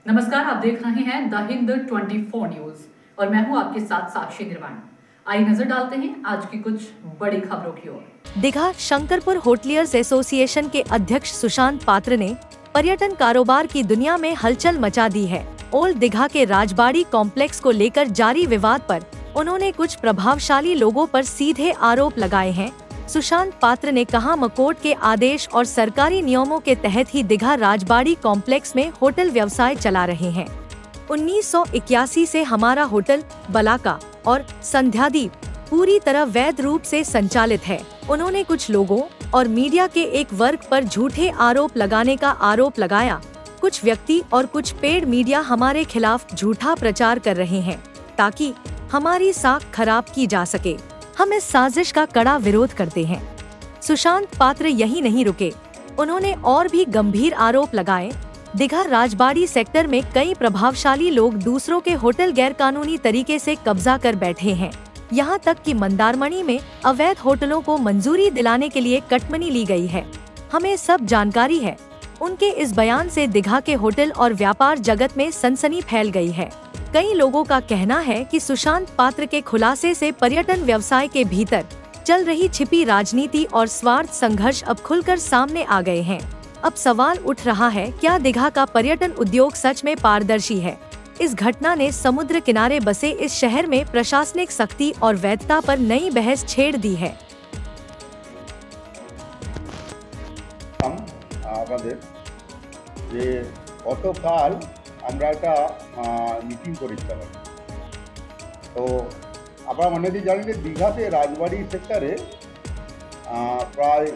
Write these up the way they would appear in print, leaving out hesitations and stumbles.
नमस्कार, आप देख रहे हैं द हिंद 24 न्यूज और मैं हूं आपके साथ साक्षी निर्वाण। आइए नजर डालते हैं आज की कुछ बड़ी खबरों की ओर। दीघा शंकरपुर होटलियर्स एसोसिएशन के अध्यक्ष सुशांत पात्र ने पर्यटन कारोबार की दुनिया में हलचल मचा दी है। ओल्ड दीघा के राजबाड़ी कॉम्प्लेक्स को लेकर जारी विवाद पर उन्होंने कुछ प्रभावशाली लोगों पर सीधे आरोप लगाए हैं। सुशांत पात्र ने कहा, मकोर्ट के आदेश और सरकारी नियमों के तहत ही दीघा राजबाड़ी कॉम्प्लेक्स में होटल व्यवसाय चला रहे हैं। 1981 से हमारा होटल बलाका और संध्यादीप पूरी तरह वैध रूप से संचालित है। उन्होंने कुछ लोगों और मीडिया के एक वर्ग पर झूठे आरोप लगाने का आरोप लगाया। कुछ व्यक्ति और कुछ पेड मीडिया हमारे खिलाफ झूठा प्रचार कर रहे हैं ताकि हमारी साख खराब की जा सके। हम इस साजिश का कड़ा विरोध करते हैं। सुशांत पात्र यही नहीं रुके, उन्होंने और भी गंभीर आरोप लगाए। दीघा राजबाड़ी सेक्टर में कई प्रभावशाली लोग दूसरों के होटल गैरकानूनी तरीके से कब्जा कर बैठे हैं। यहाँ तक कि मंदारमणी में अवैध होटलों को मंजूरी दिलाने के लिए कटमनी ली गई है। हमें सब जानकारी है। उनके इस बयान से दीघा के होटल और व्यापार जगत में सनसनी फैल गई है। कई लोगों का कहना है कि सुशांत पात्र के खुलासे से पर्यटन व्यवसाय के भीतर चल रही छिपी राजनीति और स्वार्थ संघर्ष अब खुलकर सामने आ गए हैं। अब सवाल उठ रहा है, क्या दीघा का पर्यटन उद्योग सच में पारदर्शी है? इस घटना ने समुद्र किनारे बसे इस शहर में प्रशासनिक सख्ती और वैधता पर नई बहस छेड़ दी है। আমরা একটা মিটিং করেছিলাম। তো আপনারা অনেকেই জানেন যে দীঘাতে রাজবাড়ি সেক্টরে প্রায়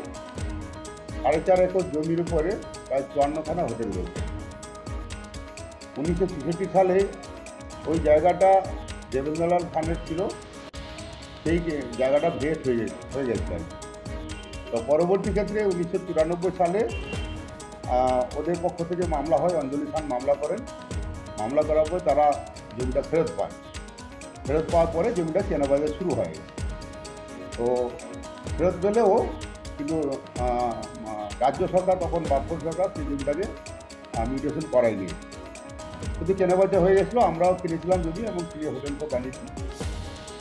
4.5 একর জমির উপরে প্রায় 54খানা হোটেল রয়েছে। 1966 সালে ওই জায়গাটা দেবেন্দ্রলাল খানের ছিল, সেই জায়গাটা ভেট হয়ে গেছে। তো পরবর্তী ক্ষেত্রে 1994 সালে ওদের পক্ষ থেকে মামলা হয়, অঞ্জলি খান মামলা করেন। মামলা করার পরে তারা জমিটা ফেরত পায়। ফেরত পাওয়ার পরে জমিটা কেনাবেচা শুরু হয়। তো ফেরত পেলেও কিন্তু রাজ্য সরকার, তখন বামফ্রন্ট সরকার, সেই জমিটাকে মিউটেশন করায়নি, শুধু কেনাবেচা হয়ে গেছিলো। আমরাও কিনেছিলাম জমি এবং কিনে হোটেলটা বানিয়েছি।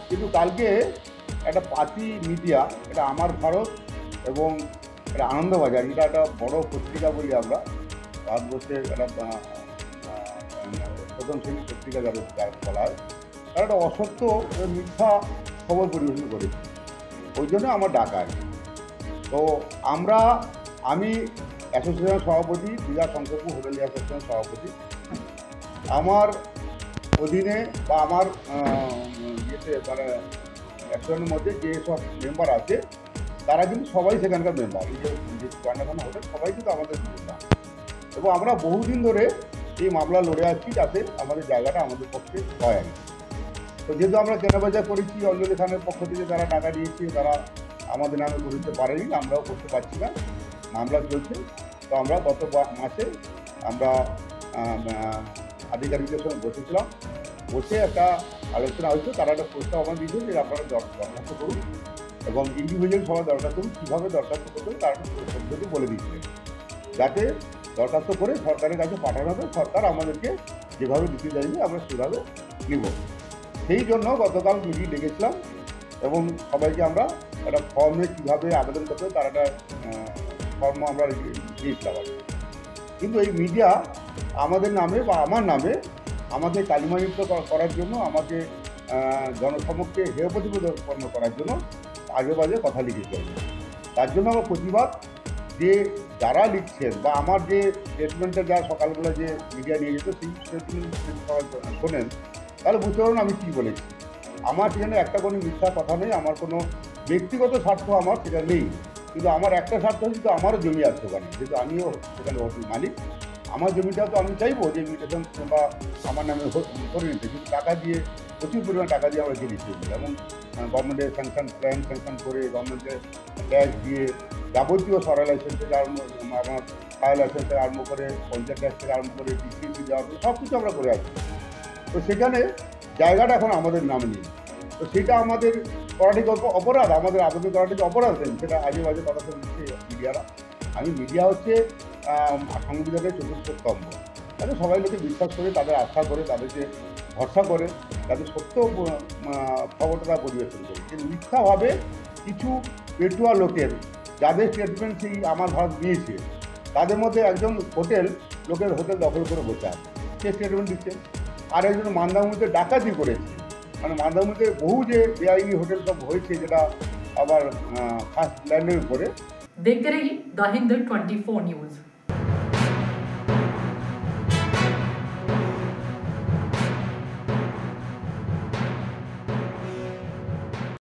কিন্তু কালকে একটা পার্টি মিডিয়া, এটা আমার ভারত এবং এটা আনন্দবাজার, এটা একটা বড় পত্রিকা বলি আমরা, ভারতবর্ষের একটা প্রথম শ্রেণীর পত্রিকা যাদের বলা হয়, তারা একটা অসত্য মিথ্যা খবর পরিবেশন করেছে। ওই জন্য আমার ডাকা আর কি। তো আমি অ্যাসোসিয়েশনের সভাপতি, দীঘা শঙ্করপুর হোটেল অ্যাসোসিয়েশনের সভাপতি। আমার অধীনে বা আমার ইয়েতে মানে অ্যাসোসিয়েশনের মধ্যে যে সব মেম্বার আছে তারা কিন্তু সবাই সেখানকার মেম্বার। এই যে 54খানা হোটেল সবাই কিন্তু আমাদের মেম্বার, এবং আমরা বহুদিন ধরে এই মামলা লড়ে আসছি যাতে আমাদের জায়গাটা আমাদের পক্ষে হয় আর কি। তো যেহেতু আমরা কেনাবেচা করেছি, অঞ্জলি খানের পক্ষ থেকে তারা টাকা দিয়েছে, তারা আমাদের নামে করতে পারেনি, আমরাও করতে পারছি না, মামলা চলছে। তো আমরা গত মাসে আমরা আধিকারিকদের সঙ্গে বসেছিলাম, বসে একটা আলোচনা হয়েছে। তারা একটা প্রস্তাব আমার দিয়েছে যে আপনারা দরখাস্ত করুন এবং ইন্ডিভিজুয়াল সবাই দরখাস্ত করুন। কীভাবে দরখাস্ত করতে তার পদ্ধতি বলে দিচ্ছে, যাতে দরখাস্ত করে সরকারের কাছে পাঠানো হবে। সরকার আমাদেরকে যেভাবে দিতে চাইবে আমরা সেভাবে নেব। সেই জন্য গতকাল মিটিং ডেকেছিলাম এবং সবাইকে আমরা একটা ফর্মে কীভাবে আবেদন করতে হবে তার একটা ফর্ম আমরা দিয়েছিলাম। কিন্তু এই মিডিয়া আমাদের নামে বা আমার নামে আমাকে কালিমালিপ্ত করার জন্য, আমাকে জনসমক্ষে হেয় প্রতিপন্ন করার জন্য আগে বাজে কথা লিখেছে। তার জন্য আমার প্রতিবাদ, যে যারা লিখছেন বা আমার যে স্টেটমেন্টটা যা সকালবেলা যে মিডিয়া নিয়ে যেত সেই স্টেটমেন্ট সবাই শোনেন, তাহলে বুঝতে পারবেন আমি কী বলেছি। আমার সেখানে একটা কোনো মিথ্যা কথা নেই, আমার কোনো ব্যক্তিগত স্বার্থ আমার সেটা নেই। কিন্তু আমার একটা স্বার্থ হচ্ছে, তো আমারও জমি আছে ওখানে, যেহেতু আমিও সেখানে হোটেল মালিক। আমার জমিটা তো আমি চাইবো যে মিউটেশন বা আমার নামে করে নিতে, কিন্তু টাকা দিয়ে, প্রচুর পরিমাণ টাকা দিয়ে আমরা কিনেছি এবং গভর্নমেন্টের স্যাংশন, প্ল্যান স্যাংশন করে, গভর্নমেন্টের ট্যাক্স দিয়ে, যাবতীয় সরকার লাইসেন্স থেকে আরম্ভ, আমার ফায়ার লাইসেন্স থেকে আরম্ভ করে, পঞ্চায়েত ট্যাক্স থেকে আরম্ভ করে, ডিসিসি দেওয়া, সব কিছু আমরা করে আছি। তো সেখানে জায়গাটা এখন আমাদের নামে নেই। তো সেটা আমাদের করাটি অপরাধ, আমাদের আবেদন করাটি অপরাধ, সেটা আজে বাজে কথা তো দিচ্ছে মিডিয়ারা। আমি মিডিয়া হচ্ছে সংবিধানের চতুর্থ স্তম্ভ, তাদের সবাই লোকে বিশ্বাস করে, তাদের আস্থা করে, তাদেরকে ভরসা করে, তাদের সত্য খবরটা তারা পরিবেশন করে। কিন্তু মিথ্যাভাবে কিছু পেটুয়া লোকের, যাদের স্টেটমেন্ট সেই আমার ভারত দিয়েছে, তাদের মধ্যে একজন লোকের হোটেল দখল করে বসে আছে, সে স্টেটমেন্ট দিচ্ছে। আর একজন মান্দারমণিতে ডাকাতি করেছে, মানে মান্দারমণিতে বহু যে বেআইনি হোটেল সব হয়েছে, যেটা আবার ফার্স্ট ল্যান্ডের উপরে। देखते रहिए द हिंद 24 न्यूज।